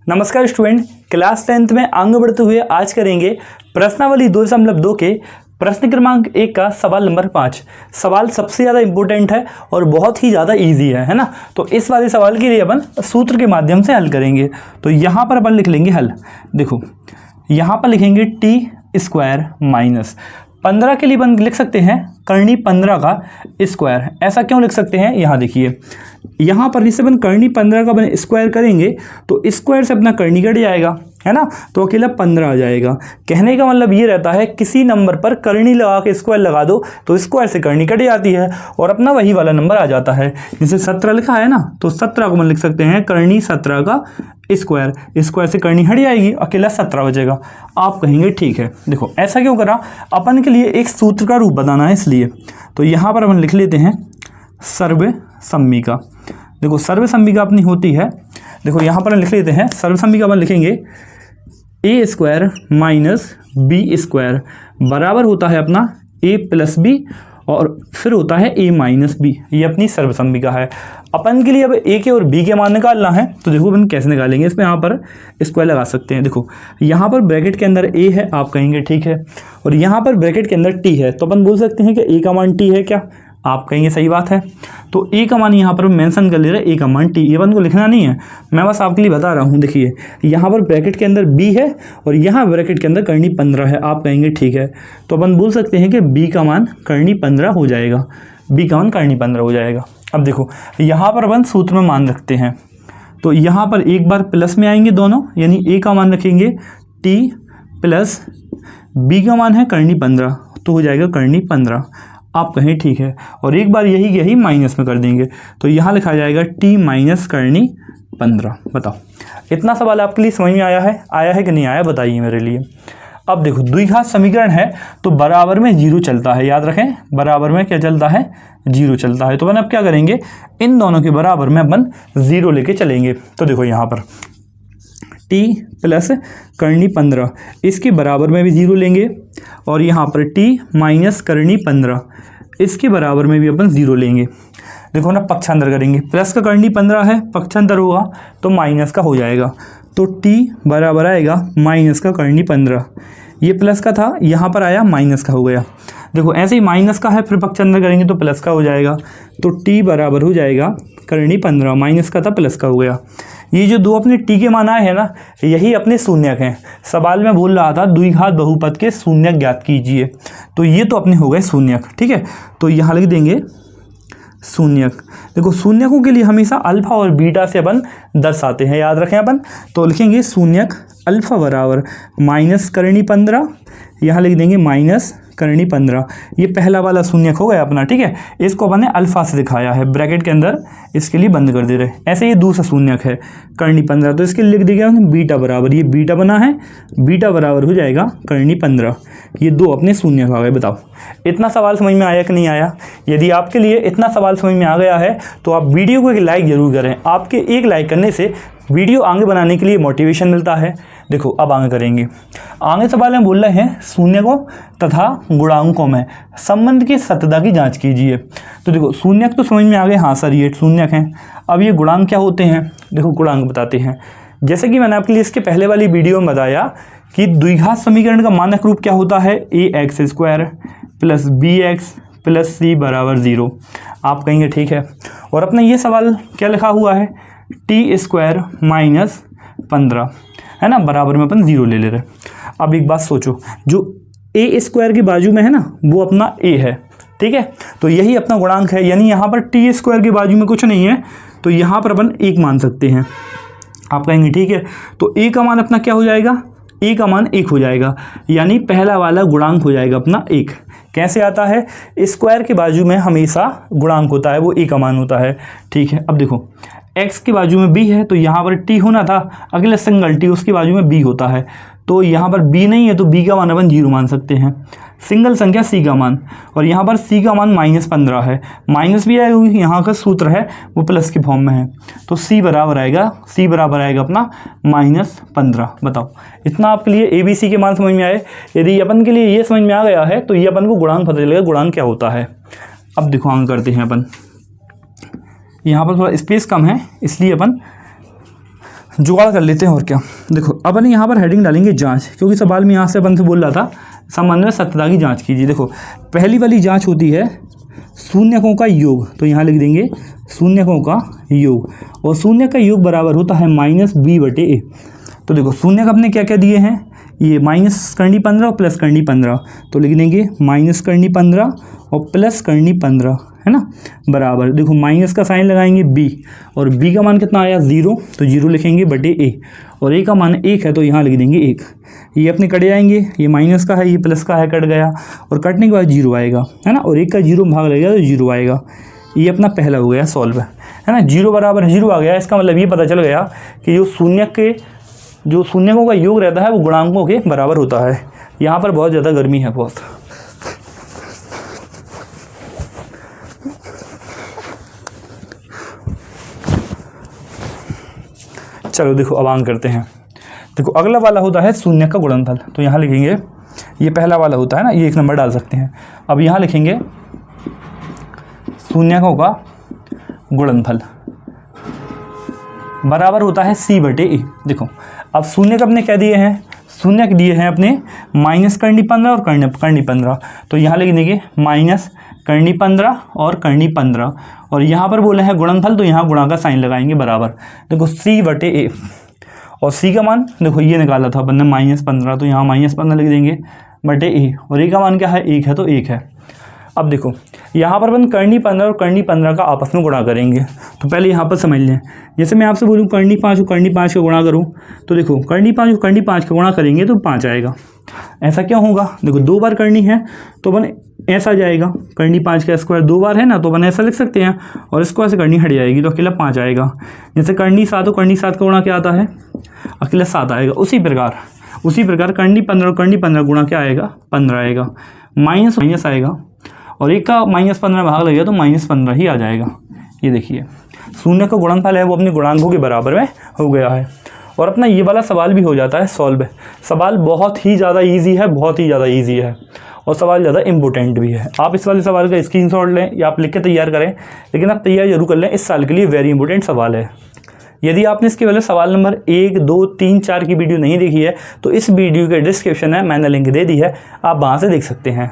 नमस्कार student, class 10th में आगे बढ़ते हुए आज करेंगे प्रश्नावली 2.2 के प्रश्न क्रमांक 1 का सवाल नंबर 5। सवाल सबसे ज़्यादा इंपॉर्टेंट है और बहुत ही ज़्यादा इजी है ना। तो इस वाले सवाल के लिए अपन सूत्र के माध्यम से हल करेंगे। तो यहाँ पर अपन लिख लेंगे हल। देखो यहाँ पर लिखेंगे टी स्क्वायर माइनस 15 के लिए अपन लिख सकते हैं करनी 15 का स्क्वायर। ऐसा क्यों लिख सकते हैं, यहाँ देखिए, यहाँ पर जिससे अपन करनी 15 का अपन स्क्वायर करेंगे तो स्क्वायर से अपना करनी कट जाएगा, है ना। तो अकेला 15 आ जाएगा। कहने का मतलब ये रहता है किसी नंबर पर करनी लगा के स्क्वायर लगा दो तो स्क्वायर से करनी कट जाती है और अपना वही वाला नंबर आ जाता है। जैसे 17 लिखा है ना, तो 17 को अपन लिख सकते हैं करनी 17 का स्क्वायर। स्क्वायर से करनी हट जाएगी, अकेला 17 बचेगा। आप कहेंगे ठीक है। देखो ऐसा क्यों करा, अपन के लिए एक सूत्र का रूप बताना है इसलिए। तो यहाँ पर अपन लिख लेते हैं सर्वसम्मिका। देखो सर्वसम्मिका अपनी होती है, देखो यहाँ पर लिख लेते हैं सर्वसम्मिका अपन लिखेंगे ए स्क्वायर माइनस बी स्क्वायर बराबर होता है अपना ए प्लस बी और फिर होता है ए माइनस बी। ये अपनी सर्वसम्मिका है। अपन के लिए अब ए के और बी के मान निकालना है। तो देखो अपन कैसे निकालेंगे, इसमें यहाँ पर स्क्वायर लगा सकते हैं। देखो यहाँ पर ब्रैकेट के अंदर ए है, आप कहेंगे ठीक है, और यहाँ पर ब्रैकेट के अंदर टी है। तो अपन बोल सकते हैं कि ए का मान टी है क्या, आप कहेंगे सही बात है। तो ए का मान यहाँ पर मेंशन कर ले रहे, ए का मान टी। ये अपन को लिखना नहीं है, मैं बस आपके लिए बता रहा हूँ। देखिए यहाँ पर ब्रैकेट के अंदर बी है और यहाँ ब्रैकेट के अंदर करनी 15 है, आप कहेंगे ठीक है। तो अपन बोल सकते हैं कि बी का मान करनी 15 हो जाएगा, बी का मान करनी 15 हो जाएगा। अब देखो यहाँ पर अपन सूत्र में मान रखते हैं, तो यहाँ पर एक बार प्लस में आएंगे दोनों, यानी ए का मान रखेंगे टी प्लस बी का मान है करनी 15, तो हो जाएगा करनी 15। आप कहें ठीक है, और एक बार यही माइनस में कर देंगे तो यहाँ लिखा जाएगा टी माइनस करनी 15। बताओ इतना सवाल आपके लिए समझ में आया है कि नहीं आया, बताइए मेरे लिए। अब देखो द्विघात समीकरण है तो बराबर में जीरो चलता है, याद रखें बराबर में क्या चलता है, जीरो चलता है। तो अपन अब क्या करेंगे, इन दोनों के बराबर में अपन जीरो लेके चलेंगे। तो देखो यहाँ पर टी प्लस करनी 15 इसके बराबर में भी जीरो लेंगे, और यहाँ पर टी माइनस करनी 15 इसके बराबर में भी अपन जीरो लेंगे। देखो ना, पक्षांतर करेंगे, प्लस का करनी 15 है, पक्षांतर होगा तो माइनस का हो जाएगा। तो टी बराबर आएगा माइनस का करनी 15, ये प्लस का था, यहाँ पर आया माइनस का हो गया। देखो ऐसे ही माइनस का है, फिर पक्षांतर करेंगे तो प्लस का हो जाएगा। तो टी बराबर हो जाएगा करनी 15, माइनस का था प्लस का हो गया। ये जो दो अपने टी के मान आए हैं ना, यही अपने शून्यक हैं। सवाल में बोल रहा था द्विघात बहुपद के शून्यक ज्ञात कीजिए, तो ये तो अपने हो गए शून्यक, ठीक है। तो यहाँ लिख देंगे शून्यक। देखो शून्यकों के लिए हमेशा अल्फा और बीटा से अपन दर्शाते हैं, याद रखें अपन। तो लिखेंगे शून्यक अल्फा बराबर माइनस करनी 15, यहाँ लिख देंगे माइनस करनी 15। ये पहला वाला शून्यक हो गया अपना, ठीक है। इसको अपन ने अल्फा से दिखाया है, ब्रैकेट के अंदर इसके लिए बंद कर दे रहे। ऐसे ये दूसरा शून्यक है करनी 15, तो इसके लिए लिख दिया बीटा बराबर, ये बीटा बना है, बीटा बराबर हो जाएगा करनी 15। ये दो अपने शून्यक आ गए। बताओ इतना सवाल समझ में आया कि नहीं आया। यदि आपके लिए इतना सवाल समझ में आ गया है तो आप वीडियो को एक लाइक ज़रूर करें। आपके एक लाइक करने से वीडियो आगे बनाने के लिए मोटिवेशन मिलता है। देखो अब आगे करेंगे। आगे सवाल में बोल रहे हैं शून्यकों तथा गुणांकों में संबंध की सत्यता की जांच कीजिए। तो देखो शून्यक तो समझ में आ गए, हाँ सर ये शून्यक हैं। अब ये गुणांक क्या होते हैं, देखो गुणांक बताते हैं। जैसे कि मैंने आपके लिए इसके पहले वाली वीडियो में बताया कि द्विघात समीकरण का मानक रूप क्या होता है, a x square plus b x plus c बराबर 0। आप कहेंगे ठीक है, और अपना ये सवाल क्या लिखा हुआ है, टी स्क्वायर माइनस 15, है ना, बराबर में अपन 0 ले ले रहे। अब एक बात सोचो, जो ए स्क्वायर की बाजू में है ना वो अपना ए है, ठीक है। तो यही अपना गुणांक है, यानी यहाँ पर टी स्क्वायर की बाजू में कुछ नहीं है, तो यहाँ पर अपन 1 मान सकते हैं। आप कहेंगे ठीक है, तो ए का मान अपना क्या हो जाएगा, ए का मान 1 हो जाएगा, यानी पहला वाला गुणांक हो जाएगा अपना 1। कैसे आता है, स्क्वायर के बाजू में हमेशा गुणांक होता है, वो ए का मान होता है, ठीक है। अब देखो x की बाजू में b है तो यहाँ पर t होना था, अगले सिंगल t उसकी बाजू में b होता है, तो यहाँ पर b नहीं है तो b का मान अपन 0 मान सकते हैं। सिंगल संख्या c का मान, और यहाँ पर c का मान -15 है, माइनस भी आएगा, यहाँ का सूत्र है वो प्लस के फॉर्म में है, तो c बराबर आएगा अपना -15। बताओ इतना आपके लिए a b c के मान समझ में आए। यदि अपन के लिए ये समझ में आ गया है तो ये अपन को गुणांक पता चलेगा, गुणांक क्या होता है। अब देखो आगे करते हैं अपन, यहाँ पर थोड़ा स्पेस कम है इसलिए अपन जुगाड़ कर लेते हैं और क्या। देखो अपन यहाँ पर हेडिंग डालेंगे जांच, क्योंकि सवाल में यहाँ से अपन से बोल रहा था संबंध में सत्यता की जांच कीजिए। देखो पहली वाली जांच होती है शून्यकों का योग, तो यहाँ लिख देंगे शून्यकों का योग, और शून्य का योग बराबर होता है -b/a। तो देखो शून्य का अपने क्या क्या दिए हैं, ये माइनस करनी 15 और प्लस करनी 15, तो लिख देंगे माइनस करनी 15 और प्लस करनी 15, है ना, बराबर। देखो माइनस का साइन लगाएंगे b, और b का मान कितना आया 0, तो 0 लिखेंगे बटे a, और a का मान 1 है तो यहाँ लिख देंगे 1। ये अपने कट जाएंगे, ये माइनस का है ये प्लस का है, कट गया, और कटने के बाद 0 आएगा, है ना, और 1 का 0 भाग लगेगा तो 0 आएगा। ये अपना पहला हो गया सॉल्व, है ना। 0 बराबर 0 आ गया, इसका मतलब ये पता चल गया कि जो शून्यकों का योग रहता है वो गुणांकों के बराबर होता है। यहाँ पर बहुत ज़्यादा गर्मी है, बहुत। चलो देखो अब आगे करते हैं। देखो अगला वाला होता है शून्य का गुणनफल, तो यहाँ लिखेंगे, ये पहला वाला होता है ना, ये 1 नंबर डाल सकते हैं। अब यहाँ लिखेंगे शून्यकों का गुणनफल बराबर होता है c/a। देखो अब शून्य का अपने क्या दिए हैं, शून्य के दिए हैं अपने माइनस करनी 15 और करनी 15, तो यहाँ लिख देंगे माइनस करनी 15 और करनी 15, और यहाँ पर बोले हैं गुणनफल, तो यहाँ गुणा का साइन लगाएंगे बराबर। देखो c/a, और c का मान देखो ये निकाला था अपन ने -15, तो यहाँ -15 लिख देंगे बटे a, और a का मान क्या है 1 है तो 1 है। अब देखो यहाँ पर अपन करनी 15 और करनी 15 का आपस में गुणा करेंगे, तो पहले यहाँ पर समझ लें। जैसे मैं आपसे बोलूँ करनी 5 और करनी 5 का गुणा करूँ, तो देखो करनी 5 और करनी 5 का गुणा करेंगे तो 5 आएगा। ऐसा क्यों होगा, देखो 2 बार करनी है तो अपन ऐसा जाएगा, करनी 5 का स्क्वायर 2 बार है ना, तो अपन ऐसा लिख सकते हैं, और इसको ऐसे करनी हट जाएगी तो अकेला 5 आएगा। जैसे करनी 7 और करनी 7 का गुणा क्या आता है, अकेला 7 आएगा। उसी प्रकार करनी 15 और करनी 15 गुणा क्या आएगा, 15 आएगा। माइनस आएगा, और 1 का -15 भाग लगेगा तो -15 ही आ जाएगा। ये देखिए शून्य का गुणनफल है वो अपने गुणांकों के बराबर में हो गया है, और अपना ये वाला सवाल भी हो जाता है सॉल्व। सवाल बहुत ही ज़्यादा ईजी है, बहुत ही ज़्यादा ईजी है, और सवाल ज़्यादा इंपॉर्टेंट भी है। आप इस वाले सवाल का स्क्रीनशॉट लें या आप लिख के तैयार करें, लेकिन आप तैयार जरूर कर लें, इस साल के लिए वेरी इंपॉर्टेंट सवाल है। यदि आपने इसके पहले सवाल नंबर 1, 2, 3, 4 की वीडियो नहीं देखी है तो इस वीडियो के डिस्क्रिप्शन में मैंने लिंक दे दी है, आप वहाँ से देख सकते हैं।